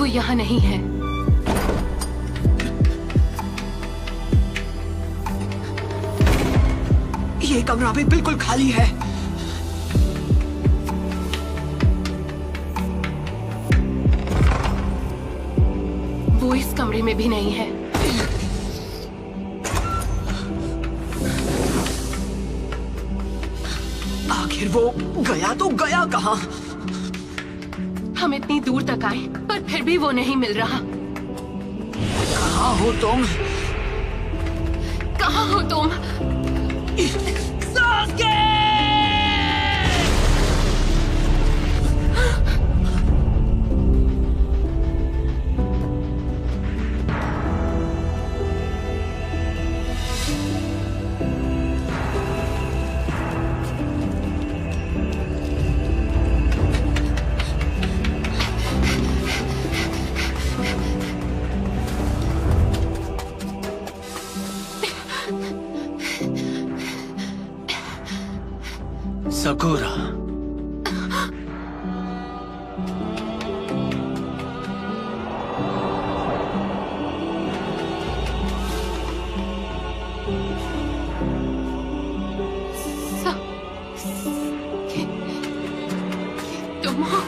वो यहाँ नहीं है। ये कमरा भी बिल्कुल खाली है। वो इस कमरे में भी नहीं है। आखिर वो गया तो गया कहाँ? हम इतनी दूर तक आए पर फिर भी वो नहीं मिल रहा। कहाँ हो तुम? कहाँ हो तुम? सास्के! सकूरा, तुम हो?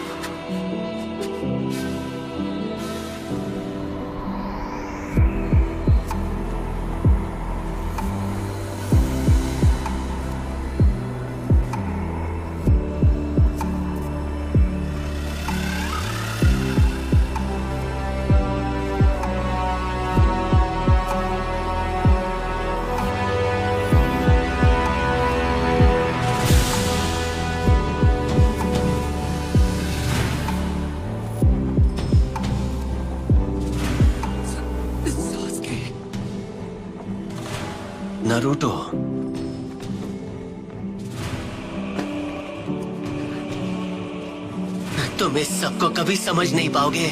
नारुतो, तुम इस सब को कभी समझ नहीं पाओगे।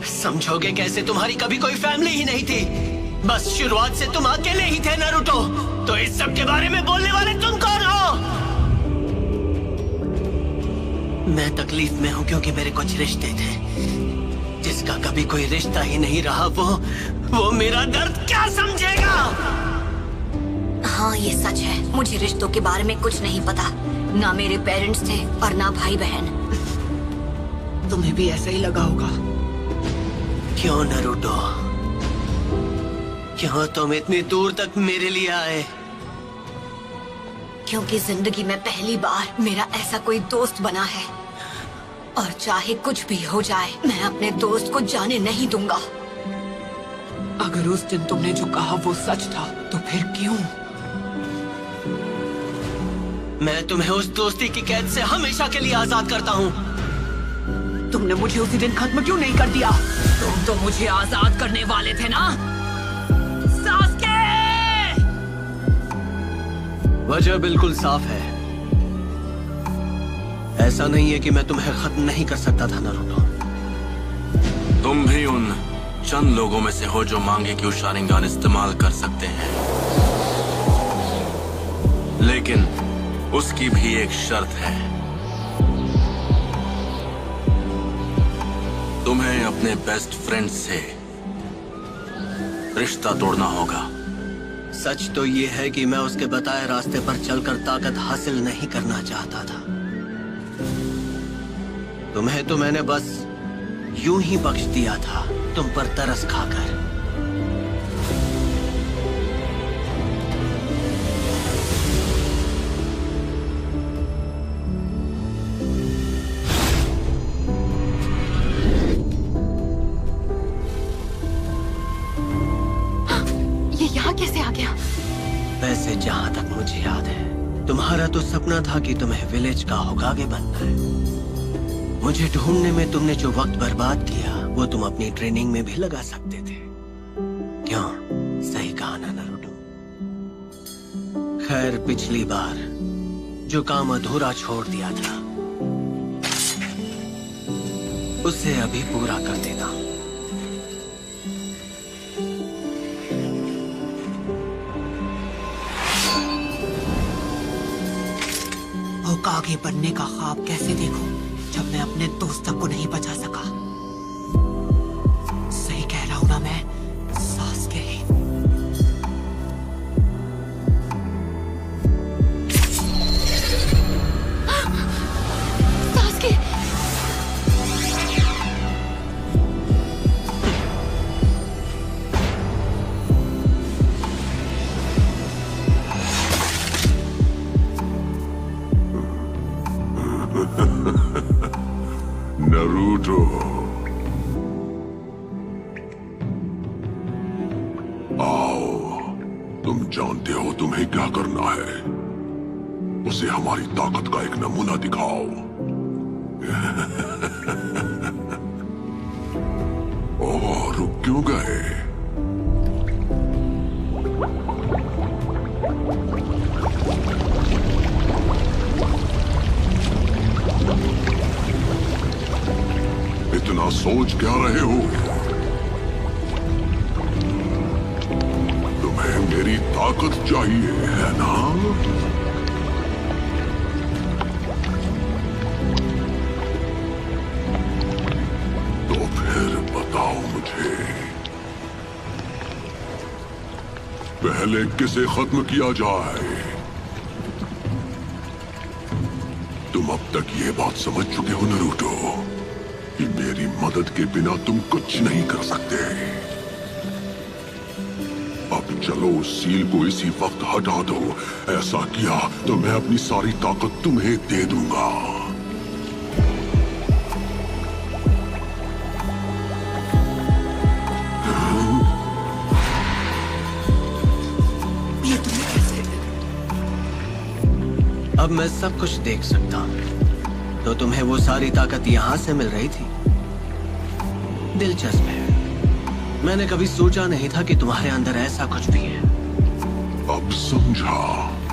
समझोगे कैसे? तुम्हारी कभी कोई फैमिली ही नहीं थी। बस शुरुआत से तुम अकेले ही थे नारुतो। तो इस सब के बारे में बोलने वाले तुम कौन हो? मैं तकलीफ में हूँ क्योंकि मेरे कुछ रिश्ते थे। जिसका कभी कोई रिश्ता ही नहीं रहा, वो मेरा दर्द क्या समझेगा? हाँ, ये सच है। मुझे रिश्तों के बारे में कुछ नहीं पता। ना मेरे पेरेंट्स थे और ना भाई बहन। तुम्हें भी ऐसा ही लगा होगा। क्यों नारुतो? क्यों तुम इतनी दूर तक मेरे लिए आए? क्योंकि जिंदगी में पहली बार मेरा ऐसा कोई दोस्त बना है, और चाहे कुछ भी हो जाए मैं अपने दोस्त को जाने नहीं दूंगा। अगर उस दिन तुमने जो कहा वो सच था तो फिर क्यों? मैं तुम्हें उस दोस्ती की कैद से हमेशा के लिए आजाद करता हूँ। तुमने मुझे उसी दिन खत्म क्यों नहीं कर दिया? तुम तो मुझे आजाद करने वाले थे ना? सास्के! वजह बिल्कुल साफ है। ऐसा नहीं है कि मैं तुम्हें खत्म नहीं कर सकता था नारुतो। तुम भी उन चंद लोगों में से हो जो मांगे कि शारिंगान इस्तेमाल कर सकते हैं, लेकिन उसकी भी एक शर्त है। तुम्हें अपने बेस्ट फ्रेंड से रिश्ता तोड़ना होगा। सच तो ये है कि मैं उसके बताए रास्ते पर चलकर ताकत हासिल नहीं करना चाहता था। तुम्हें तो मैंने बस यूं ही बख्श दिया था, तुम पर तरस खाकर। ये यहाँ कैसे आ गया? वैसे जहाँ तक मुझे याद है, तुम्हारा तो सपना था कि तुम्हें विलेज का होकागे बनना है। मुझे ढूंढने में तुमने जो वक्त बर्बाद किया, वो तुम अपनी ट्रेनिंग में भी लगा सकते थे। क्यों? सही कहा ना नारुतो? खैर, पिछली बार जो काम अधूरा छोड़ दिया था, उसे अभी पूरा कर देना। होकागे बनने का ख्वाब कैसे देखूं जब मैं अपने दोस्त को नहीं बचा सका? जानते हो तुम्हें क्या करना है। उसे हमारी ताकत का एक नमूना दिखाओ। ओह, रुक क्यों गए? इतना सोच क्या रहे हो? तुम्हें मेरी ताकत चाहिए है ना? तो फिर बताओ मुझे, पहले किसे खत्म किया जाए? तुम अब तक ये बात समझ चुके हो नारुतो कि मेरी मदद के बिना तुम कुछ नहीं कर सकते। अब चलो उस सील को इसी वक्त हटा दो। ऐसा किया तो मैं अपनी सारी ताकत तुम्हें दे दूंगा। अब मैं सब कुछ देख सकता हूँ। तो तुम्हें वो सारी ताकत यहाँ से मिल रही थी? दिलचस्प है। मैंने कभी सोचा नहीं था कि तुम्हारे अंदर ऐसा कुछ भी है। अब समझा,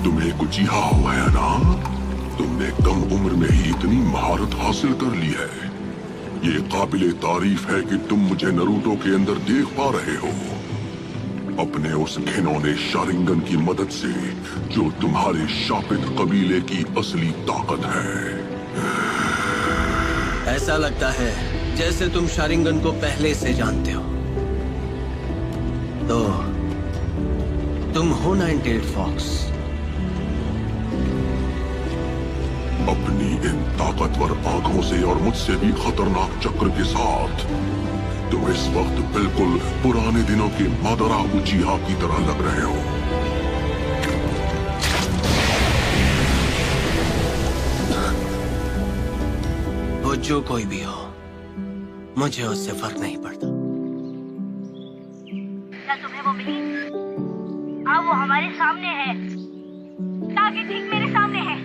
तुम्हें कुछ यहाँ हुआ है ना? तुमने कम उम्र में ही इतनी महारत हासिल कर ली है। ये काबिले तारीफ है कि तुम मुझे नारुतो के अंदर देख पा रहे हो। अपने उस घिनौने शारिंगन की मदद से, जो तुम्हारे शापित कबीले की असली ताकत है। ऐसा लगता है जैसे तुम शारिंगन को पहले से जानते हो। तो तुम हो नाइन-टेल्ड फॉक्स। अपनी इन ताकतवर आंखों से और मुझसे भी खतरनाक चक्र के साथ तुम इस वक्त बिल्कुल पुराने दिनों के मादरा उचिहा की तरह लग रहे हो। वो जो कोई भी हो, मुझे उससे फर्क नहीं पड़ता। क्या तुम्हें वो मिली? हाँ, वो हमारे सामने है। टारगेट ठीक मेरे सामने है।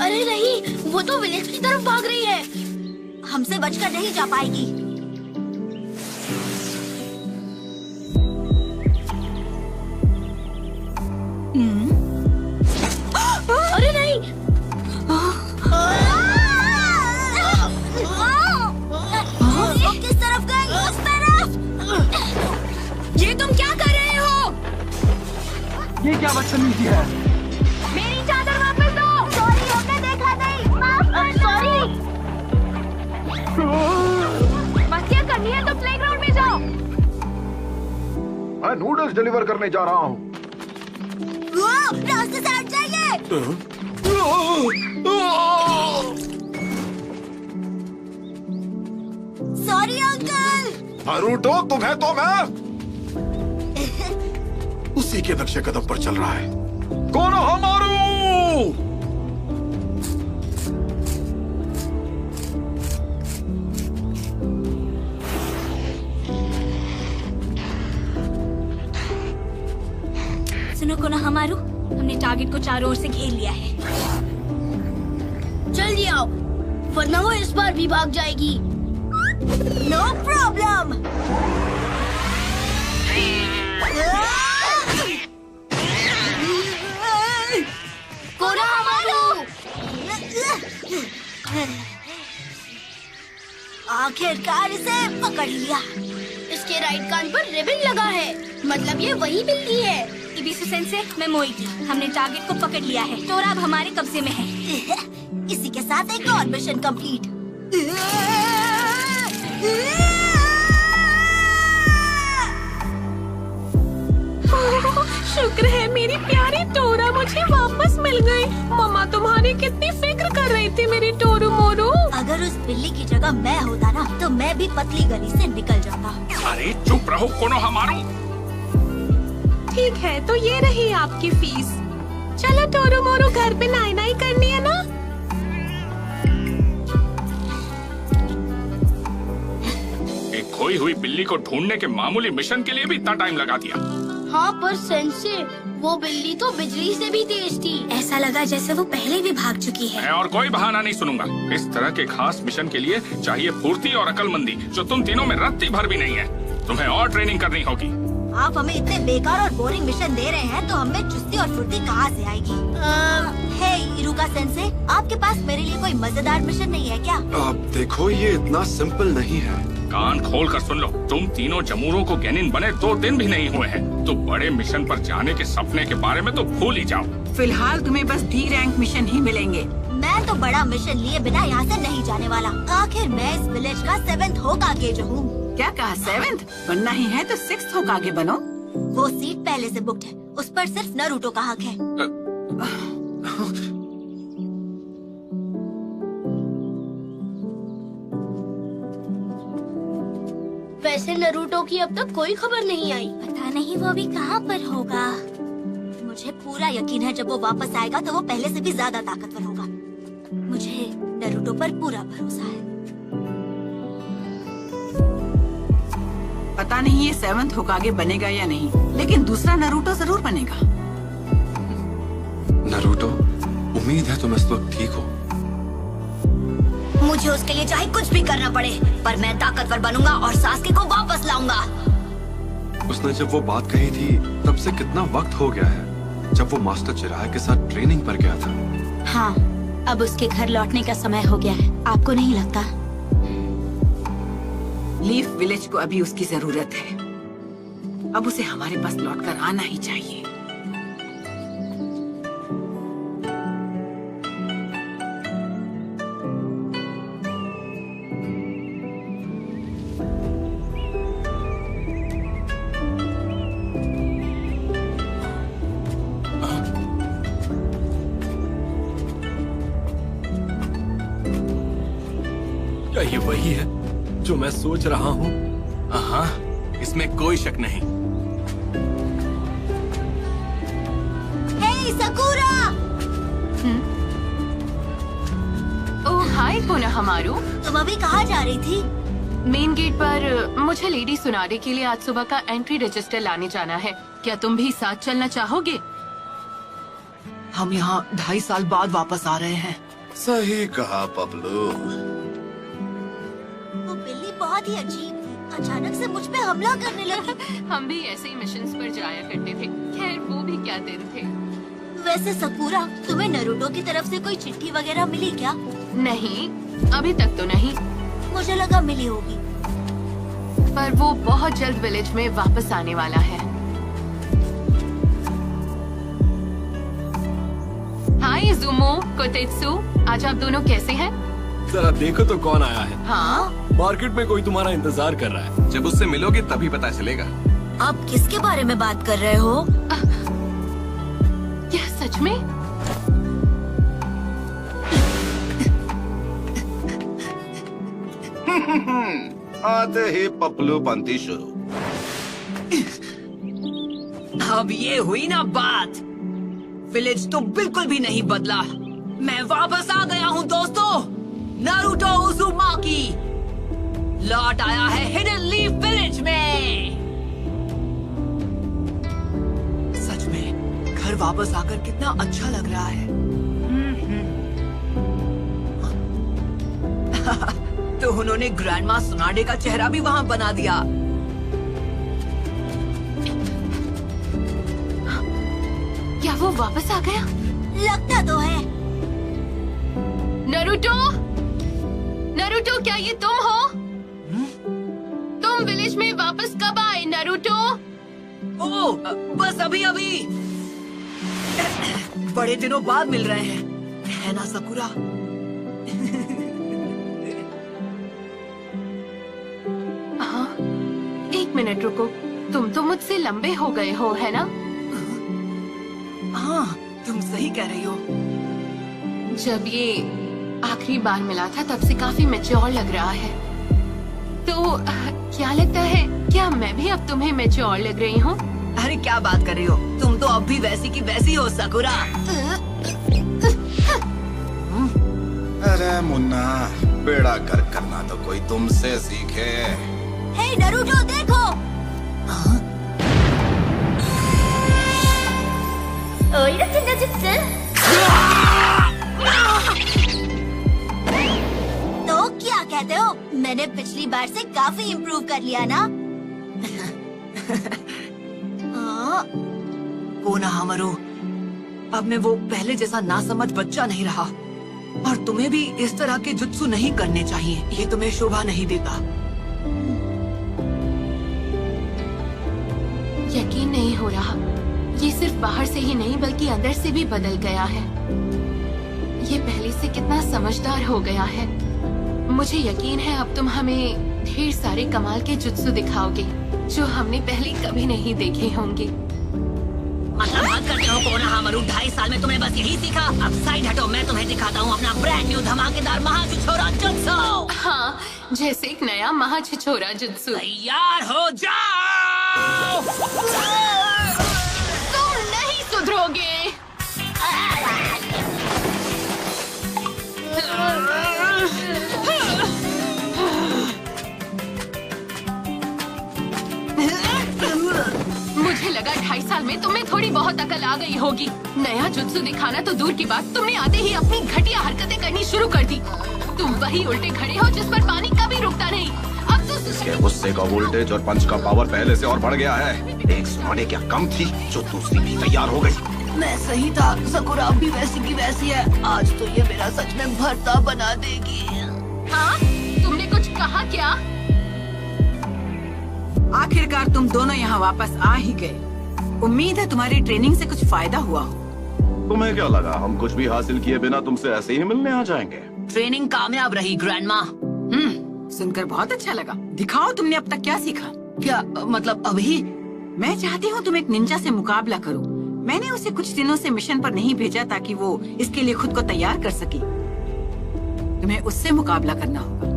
अरे नहीं, वो तो विलेज की तरफ भाग रही है। हमसे बचकर नहीं जा पाएगी। अरे नहीं। वो किस तरफ गई? उस तरफ। ये तुम क्या कर रहे हो? ये क्या बदतमीजी है? मेरी चादर वापस दो। सॉरी, हमने देखा नहीं। माफ करना। सॉरी। मस्तियाँ करनी है तो प्लेग्राउंड में जाओ। मैं नूडल्स डिलीवर करने जा रहा हूँ। रास्ते से हट जाइए। Sorry uncle. नारुतो, तुम्हें तो मैं उसी के नक्शे कदम पर चल रहा है। कोनोहमारू! सुनो कोनोहमारू, हमने टारगेट को चारों ओर से घेर लिया है। जल्दी आओ, वरना वो इस बार भी भाग जाएगी। No problem. आखिरकार इसे पकड़ लिया। इसके राइट कान पर रिबन लगा है, मतलब ये वही बिल्ली है। इबिसु सेंसे, मैं मोइकी। हमने टारगेट को पकड़ लिया है। टोरा अब हमारे कब्जे में है। इसी के साथ एक और मिशन कंप्लीट। शुक्र है मेरी प्यारी टोरा मुझे वापस मिल गई। मम्मा तुम्हारी कितनी फिक्र कर रही थी मेरी टोरू मोरू। अगर उस बिल्ली की जगह मैं होता ना, तो मैं भी पतली गली से निकल जाता। अरे चुप रहो कोनोहमारू। ठीक है, तो ये रही आपकी फीस। चलो टोरू मोरू, घर पे नाई नाई करनी है ना? खोई हुई बिल्ली को ढूंढने के मामूली मिशन के लिए भी इतना टाइम लगा दिया। हाँ पर सेंसे, वो बिल्ली तो बिजली से भी तेज थी। ऐसा लगा जैसे वो पहले भी भाग चुकी है। मैं और कोई बहाना नहीं सुनूंगा। इस तरह के खास मिशन के लिए चाहिए फुर्ती और अकलमंदी, जो तुम तीनों में रत्ती भर भी नहीं है। तुम्हें और ट्रेनिंग करनी होगी। आप हमें इतने बेकार और बोरिंग मिशन दे रहे हैं तो हमें चुस्ती और फुर्ती कहाँ से आएगी? हे इरुका सेंसे, आपके पास मेरे लिए कोई मजेदार मिशन नहीं है क्या? अब देखो, ये इतना सिंपल नहीं है। कान खोल कर सुन लो, तुम तीनों जमूरों को गेनिन बने 2 दिन भी नहीं हुए हैं, तो बड़े मिशन पर जाने के सपने के बारे में तो भूल ही जाओ। फिलहाल तुम्हें बस डी रैंक मिशन ही मिलेंगे। मैं तो बड़ा मिशन लिए बिना यहाँ से नहीं जाने वाला। आखिर मैं इस विलेज का 7th होकागे जो हूँ। क्या कहा 7th? बनना ही है तो 6th होकागे बनो। वो सीट पहले से बुक्ड है, उस पर सिर्फ नारुतो का हक है। वैसे नारुतो की अब तक कोई खबर नहीं आई। पता नहीं वो अभी कहाँ पर होगा। मुझे पूरा यकीन है जब वो वापस आएगा तो वो पहले से भी ज्यादा ताकतवर होगा। मुझे नारुतो पर पूरा भरोसा है। पता नहीं ये 7th होकागे बनेगा या नहीं, लेकिन दूसरा नारुतो जरूर बनेगा। नारुतो, उम्मीद है तुम इस वक्त ठीक हो। मुझे उसके लिए चाहे कुछ भी करना पड़े, पर मैं ताकतवर बनूंगा और सास्के को वापस लाऊंगा। उसने जब वो बात कही थी तब से कितना वक्त हो गया है, जब वो मास्टर चिराग के साथ ट्रेनिंग पर गया था। हाँ, अब उसके घर लौटने का समय हो गया है। आपको नहीं लगता? लीफ विलेज को अभी उसकी जरूरत है। अब उसे हमारे पास लौटकर आना ही चाहिए। क्या ये वही है जो मैं सोच रहा हूँ? हाँ, इसमें कोई शक नहीं। हे सकुरा! ओह हाय कोनोहामारू, तुम अभी कहाँ जा रही थी? मेन गेट पर मुझे लेडी सुनारे के लिए आज सुबह का एंट्री रजिस्टर लाने जाना है। क्या तुम भी साथ चलना चाहोगे? हम यहाँ 2.5 साल बाद वापस आ रहे हैं। सही कहा पपलू। वो बिल्ली बहुत ही अजीब थी, अचानक से मुझ पे हमला करने लगी। हम भी ऐसे ही मिशंस पर जाया करते थे। खैर वो भी क्या दिन थे। वैसे सकुरा, तुम्हें नारुतो की तरफ से कोई चिट्ठी वगैरह मिली क्या? नहीं, अभी तक तो नहीं, मुझे लगा मिली होगी। पर वो बहुत जल्द विलेज में वापस आने वाला है। हाय ज़ुमो, कोतेत्सु, आज आप दोनों कैसे हैं? जरा देखो तो कौन आया है। हाँ, मार्केट में कोई तुम्हारा इंतजार कर रहा है। जब उससे मिलोगे तभी पता चलेगा। आप किसके बारे में बात कर रहे हो? क्या सच में? आते ही पपलू पंती शुरू। अब ये हुई ना बात। विलेज तो बिल्कुल भी नहीं बदला। मैं वापस आ गया हूँ दोस्तों। नारुतो उज़ुमाकी लौट आया है हिडन लीफ विलेज में। सच में घर वापस आकर कितना अच्छा लग रहा है। तो उन्होंने ग्रैंडमा सुनाडे का चेहरा भी वहाँ बना दिया। क्या वो वापस आ गया? लगता तो है। नारुतो, नारुतो, क्या ये तुम हो? तुम विलेज में वापस कब आए नारुतो? ओह, बस अभी अभी। बड़े दिनों बाद मिल रहे हैं, है ना सकुरा? हाँ, 1 मिनट रुको। तुम तो मुझसे लंबे हो गए हो, है ना? हाँ, तुम सही कह रही हो। जब ये आखिरी बार मिला था तब से काफी मैच्योर लग रहा है। तो क्या लगता है, क्या मैं भी अब तुम्हें मैच्योर लग रही हूँ? अरे क्या बात कर रही हो? तुम तो अब भी वैसी की वैसी हो सकुरा। अरे मुन्ना, बेड़ा गर्क करना तो कोई तुमसे सीखे। हे नारुतो देखो। तो क्या कहते हो, मैंने पिछली बार से काफी इम्प्रूव कर लिया ना? कोनोहामारू, अब मैं वो पहले जैसा नासमझ बच्चा नहीं रहा। और तुम्हें भी इस तरह के जुत्सु नहीं करने चाहिए, ये तुम्हें शोभा नहीं देता। यकीन नहीं हो रहा, ये सिर्फ बाहर से ही नहीं बल्कि अंदर से भी बदल गया है। ये पहले से कितना समझदार हो गया है। मुझे यकीन है अब तुम हमें ढेर सारे कमाल के जुत्सु दिखाओगे जो हमने पहले कभी नहीं देखे होंगे। मतलब हद करते हो कोनोहामारू, 2.5 साल में तुमने बस यही सीखा। अब साइड हटो, मैं तुम्हें दिखाता हूँ अपना ब्रांड न्यू धमाकेदार महाछिछोरा जुत्सु। हाँ, जैसे एक नया महाछिछोरा जुत्सु। तैयार हो जाओ। तुम नहीं सुधरोगे। मुझे लगा 2.5 साल में तुम्हें थोड़ी बहुत अकल आ गई होगी। नया जुत्सु दिखाना तो दूर की बात, तुमने आते ही अपनी घटिया हरकतें करनी शुरू कर दी। तुम वही उल्टे खड़े हो जिस पर पानी कभी रुकता नहीं। अब तो इसके गुस्से का वोल्टेज और पंच का पावर पहले से और बढ़ गया है। एक सुनाने क्या कम थी जो दूसरी भी तैयार हो गई। मैं सही था, सकुरा भी वैसी की वैसी है। आज तो ये मेरा सच में भरता बना देगी। हाँ, तुमने कुछ कहा क्या? आखिरकार तुम दोनों यहाँ वापस आ ही गए। उम्मीद है तुम्हारी ट्रेनिंग से कुछ फायदा हुआ हो। तुम्हें क्या लगा हम कुछ भी हासिल किए बिना तुमसे ऐसे ही मिलने आ जाएंगे? ट्रेनिंग कामयाब रही ग्रैंडमा। सुनकर बहुत अच्छा लगा। दिखाओ तुमने अब तक क्या सीखा। क्या मतलब अभी? मैं चाहती हूँ तुम एक निंजा से मुकाबला करो। मैंने उसे कुछ दिनों से मिशन पर नहीं भेजा ताकि वो इसके लिए खुद को तैयार कर सके। तुम्हें उससे मुकाबला करना होगा।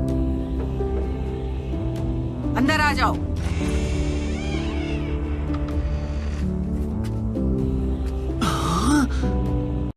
अंदर आ जाओ।